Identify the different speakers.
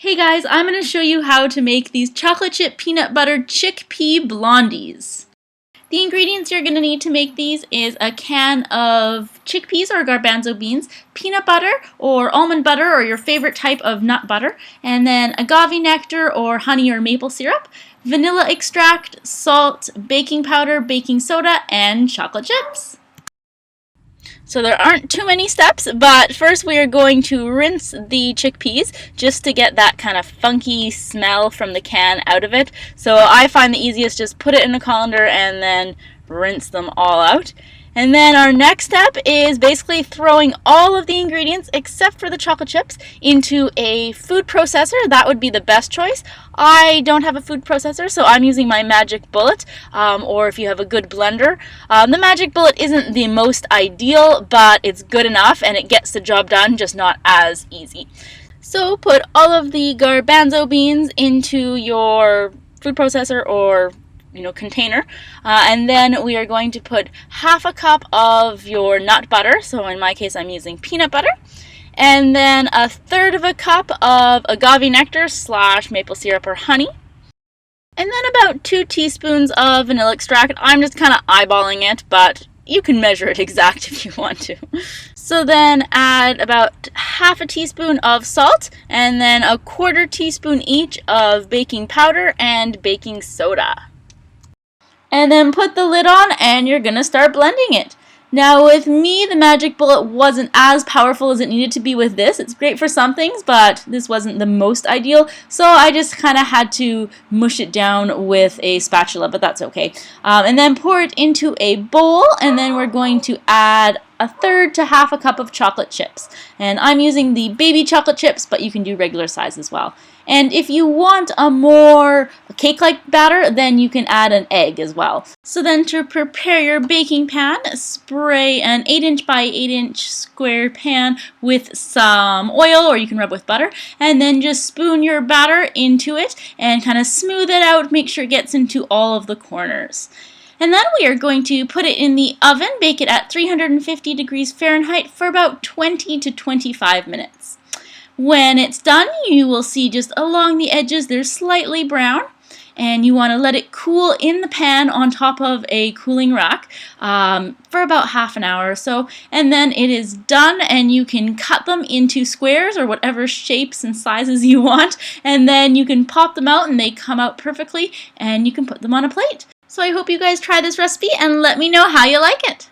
Speaker 1: Hey guys, I'm going to show you how to make these chocolate chip peanut butter chickpea blondies. The ingredients you're going to need to make these is a can of chickpeas or garbanzo beans, peanut butter or almond butter or your favorite type of nut butter, and then agave nectar or honey or maple syrup, vanilla extract, salt, baking powder, baking soda, and chocolate chips. So there aren't too many steps, but first we are going to rinse the chickpeas just to get that kind of funky smell from the can out of it. So I find the easiest just put it in a colander and then rinse them all out. And then our next step is basically throwing all of the ingredients except for the chocolate chips into a food processor. That would be the best choice. I don't have a food processor, so I'm using my Magic Bullet, or if you have a good blender. The Magic Bullet isn't the most ideal, but it's good enough and it gets the job done, just not as easy. So put all of the garbanzo beans into your food processor or container, and then we are going to put half a cup of your nut butter, so in my case I'm using peanut butter, and then a third of a cup of agave nectar / maple syrup or honey, and then about 2 teaspoons of vanilla extract. I'm just kind of eyeballing it, but you can measure it exact if you want to. So then add about half a teaspoon of salt and then a 1/4 teaspoon each of baking powder and baking soda. And then put the lid on and you're going to start blending it. Now with me, the Magic Bullet wasn't as powerful as it needed to be with this. It's great for some things, but this wasn't the most ideal, so I just kind of had to mush it down with a spatula, but that's okay. And then pour it into a bowl, and then we're going to add a third to half a cup of chocolate chips. And I'm using the baby chocolate chips, but you can do regular size as well. And if you want a more cake-like batter, then you can add an egg as well. So then to prepare your baking pan, spray an 8" by 8" square pan with some oil, or you can rub with butter, and then just spoon your batter into it and kind of smooth it out, make sure it gets into all of the corners. And then we are going to put it in the oven, bake it at 350 degrees Fahrenheit for about 20 to 25 minutes. When it's done, you will see just along the edges they're slightly brown, and you want to let it cool in the pan on top of a cooling rack for about half an hour or so, and then it is done, and you can cut them into squares or whatever shapes and sizes you want, and then you can pop them out and they come out perfectly, and you can put them on a plate. So I hope you guys try this recipe and let me know how you like it.